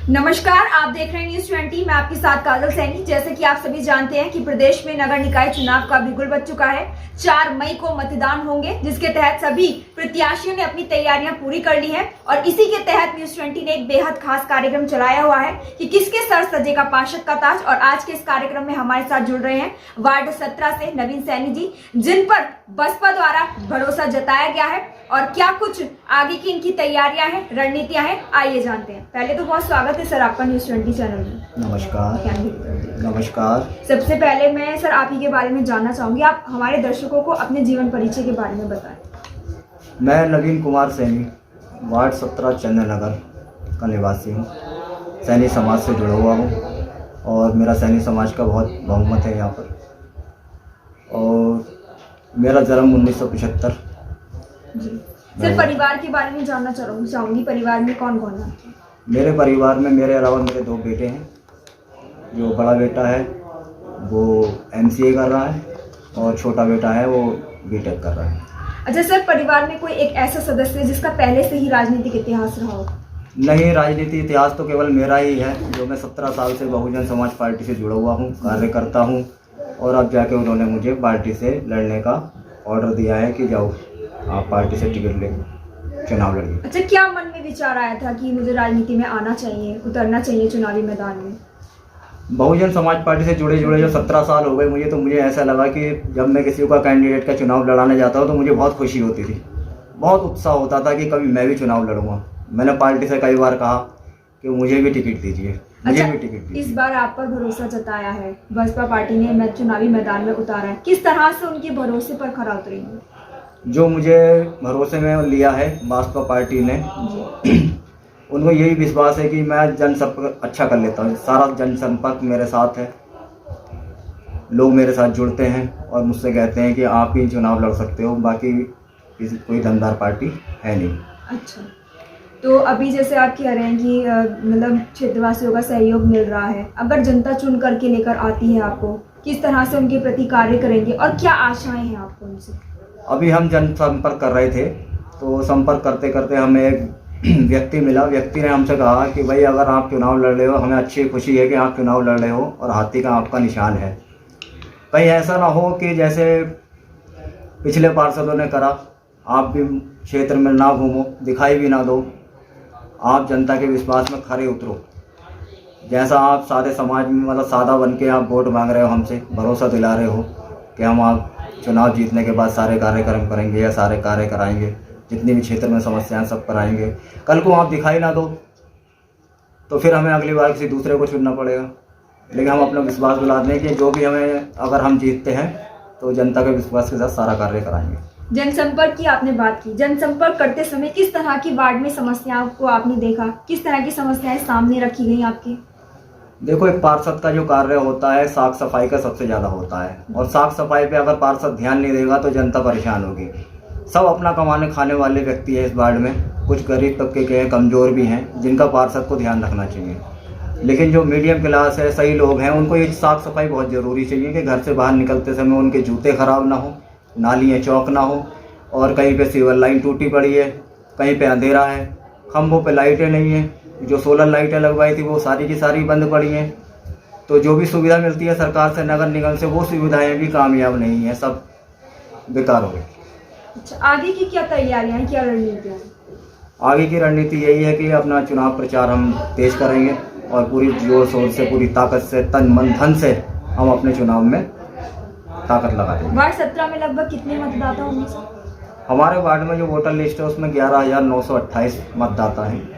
नमस्कार, आप देख रहे हैं न्यूज 20। मैं आपके साथ काजल सैनी। जैसे कि आप सभी जानते हैं कि प्रदेश में नगर निकाय चुनाव का बिगुल बज चुका है। 4 मई को मतदान होंगे, जिसके तहत सभी प्रत्याशियों ने अपनी तैयारियां पूरी कर ली है और इसी के तहत न्यूज 20 ने एक बेहद खास कार्यक्रम चलाया हुआ है कि किसके सर सजेगा पार्षद का ताज। और आज के इस कार्यक्रम में हमारे साथ जुड़ रहे हैं वार्ड 17 से नवीन सैनी जी, जिन पर बसपा द्वारा भरोसा जताया गया है और क्या कुछ आगे की इनकी तैयारियां हैं, रणनीतियां हैं, आइए जानते हैं। पहले तो बहुत स्वागत है सर आपका न्यूज 20 चैनल में। नमस्कार। नमस्कार। सबसे पहले मैं सर आप ही के बारे में जानना चाहूंगी, आप हमारे दर्शकों को अपने जीवन परिचय के बारे में बताएं। मैं नवीन कुमार सैनी, वार्ड 17 चंद्र नगर का निवासी हूँ। सैनी समाज से जुड़ा हुआ हूँ और मेरा सैनी समाज का बहुत बहुमत है यहाँ पर। और मेरा जन्म 1975। जी सर, परिवार के बारे में जानना चाहूंगी, परिवार में कौन कौन है? मेरे परिवार में मेरे अलावा मेरे 2 बेटे हैं। जो बड़ा बेटा है वो MCA कर रहा है और छोटा बेटा है वो BTech कर रहा है। अच्छा सर, परिवार में कोई एक ऐसा सदस्य है जिसका पहले से ही राजनीतिक इतिहास रहा हो? नहीं, राजनीति इतिहास तो केवल मेरा ही है। जो मैं 17 साल से बहुजन समाज पार्टी से जुड़ा हुआ हूँ, कार्य करता हूँ और अब जाके उन्होंने मुझे पार्टी से लड़ने का ऑर्डर दिया है कि जाओ आप पार्टी से टिकट ले चुनाव लड़िए। अच्छा, क्या मन में विचार आया था कि मुझे राजनीति में आना चाहिए, उतरना चाहिए चुनावी मैदान में? बहुजन समाज पार्टी से जुड़े जो 17 साल हो गए मुझे ऐसा लगा कि जब मैं किसी का कैंडिडेट का चुनाव लड़ाने जाता हूँ तो मुझे बहुत खुशी होती थी, बहुत उत्साह होता था कि कभी मैं भी चुनाव लड़ूंगा। मैंने पार्टी से कई बार कहा कि मुझे भी टिकट दीजिए, मुझे भी टिकट दीजिए। इस बार आप पर भरोसा जताया है, बसपा पार्टी ने चुनावी मैदान में उतारा है, किस तरह से उनके भरोसे पर खरा उतरेंगे? जो मुझे भरोसे में लिया है बसपा पार्टी ने, उनको यही विश्वास है कि मैं जनसंपर्क अच्छा कर लेता हूँ। सारा जनसंपर्क मेरे साथ है, लोग मेरे साथ जुड़ते हैं और मुझसे कहते हैं कि आप ही चुनाव लड़ सकते हो, बाकी कोई दमदार पार्टी है नहीं। अच्छा, तो अभी जैसे आप कह रहे हैं कि मतलब क्षेत्रवासियों का सहयोग मिल रहा है, अगर जनता चुन करके लेकर आती है आपको, किस तरह से उनके प्रति कार्य करेंगे और क्या आशाएं हैं आपको उनसे? अभी हम जनसंपर्क कर रहे थे तो संपर्क करते करते हमें एक व्यक्ति मिला। व्यक्ति ने हमसे कहा कि भाई अगर आप चुनाव लड़ रहे हो, हमें अच्छी खुशी है कि आप चुनाव लड़ रहे हो और हाथी का आपका निशान है। कहीं ऐसा ना हो कि जैसे पिछले पार्षदों ने करा, आप भी क्षेत्र में ना घूमो, दिखाई भी ना दो, आप जनता के विश्वास में खरे उतरो। जैसा आप सादे समाज में मतलब सादा बन के आप वोट मांग रहे हो, हमसे भरोसा दिला रहे हो कि हम आप चुनाव जीतने के बाद सारे कार्यक्रम करेंगे या सारे कार्य कराएंगे, जितनी भी क्षेत्र में समस्याएं सब कराएंगे। कल को आप दिखाई ना दो तो फिर हमें अगली बार किसी दूसरे को चुनना पड़ेगा। लेकिन हम अपना विश्वास दिला दें कि जो भी हमें, अगर हम जीतते हैं तो जनता के विश्वास के साथ सारा कार्य कराएंगे। जनसंपर्क की आपने बात की, जनसंपर्क करते समय किस तरह की वार्ड में समस्याओं को आपने देखा, किस तरह की समस्याएं सामने रखी गई आपकी? देखो, एक पार्षद का जो कार्य होता है साफ सफाई का सबसे ज़्यादा होता है और साफ सफाई पे अगर पार्षद ध्यान नहीं देगा तो जनता परेशान होगी। सब अपना कमाने खाने वाले व्यक्ति है इस वार्ड में, कुछ गरीब तबके के हैं, कमज़ोर भी हैं, जिनका पार्षद को ध्यान रखना चाहिए। लेकिन जो मीडियम क्लास है, सही लोग हैं, उनको ये साफ सफाई बहुत ज़रूरी चाहिए कि घर से बाहर निकलते समय उनके जूते ख़राब ना हो, नालियाँ चौक ना हो और कहीं पे सीवर लाइन टूटी पड़ी है, कहीं पे अंधेरा है, खंभों पे लाइटें नहीं हैं, जो सोलर लाइटें लगवाई थी वो सारी की सारी बंद पड़ी हैं। तो जो भी सुविधा मिलती है सरकार से, नगर निगम से, वो सुविधाएं भी कामयाब नहीं है, सब बेकार हो गई। अच्छा, आगे की क्या तैयारियां हैं, क्या रणनीतियां हैं? आगे की रणनीति यही है कि अपना चुनाव प्रचार हम तेज करेंगे और पूरी जोर शोर से, पूरी ताकत से, तन मन धन से हम अपने चुनाव में ताकत लगा देंगे। वार्ड 17 में लगभग कितने मतदाता होंगे सर? हमारे वार्ड में जो वोटर लिस्ट है उसमें 11,928 मतदाता हैं।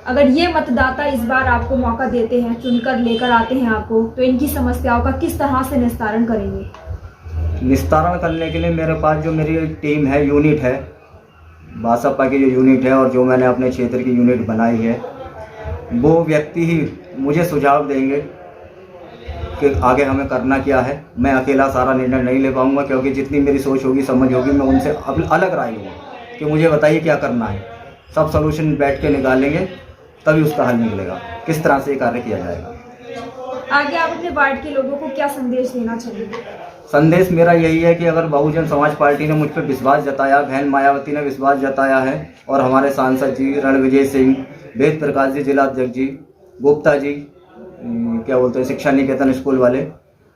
अगर ये मतदाता इस बार आपको मौका देते हैं, चुनकर लेकर आते हैं आपको, तो इनकी समस्याओं का किस तरह से निस्तारण करेंगे? निस्तारण करने के लिए मेरे पास जो मेरी टीम है, यूनिट है, बसपा की जो यूनिट है और जो मैंने अपने क्षेत्र की यूनिट बनाई है, वो व्यक्ति ही मुझे सुझाव देंगे कि आगे हमें करना क्या है। मैं अकेला सारा निर्णय नहीं ले पाऊंगा, क्योंकि जितनी मेरी सोच होगी, समझ होगी, मैं उनसे अलग राय लूँगा कि मुझे बताइए क्या करना है। सब सलूशन बैठ के निकालेंगे, तभी उसका हल निकलेगा, किस तरह से ये कार्य किया जाएगा। आगे आप अपने वार्ड के लोगों को क्या संदेश देना चाहिए? संदेश मेरा यही है कि अगर बहुजन समाज पार्टी ने मुझ पर विश्वास जताया, बहन मायावती ने विश्वास जताया है और हमारे सांसद जी रणविजय सिंह, वेद प्रकाश जी जिला अध्यक्ष जी, गुप्ता जी, क्या बोलते हैं शिक्षा निकेतन स्कूल वाले,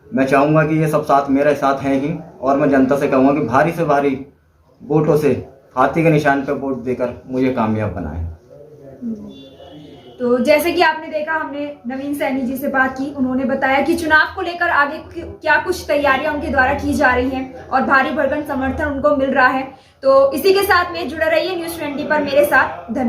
मैं चाहूँगा कि ये सब साथ मेरे साथ हैं ही। और मैं जनता से कहूँगा कि भारी से भारी वोटों से हाथी के निशान पर वोट देकर मुझे कामयाब बनाएं। तो जैसे कि आपने देखा, हमने नवीन सैनी जी से बात की, उन्होंने बताया कि चुनाव को लेकर आगे क्या कुछ तैयारियां उनके द्वारा की जा रही हैं और भारी भरकम समर्थन उनको मिल रहा है। तो इसी के साथ में जुड़े रहिए न्यूज़ 20 पर मेरे साथ। धन्यवाद।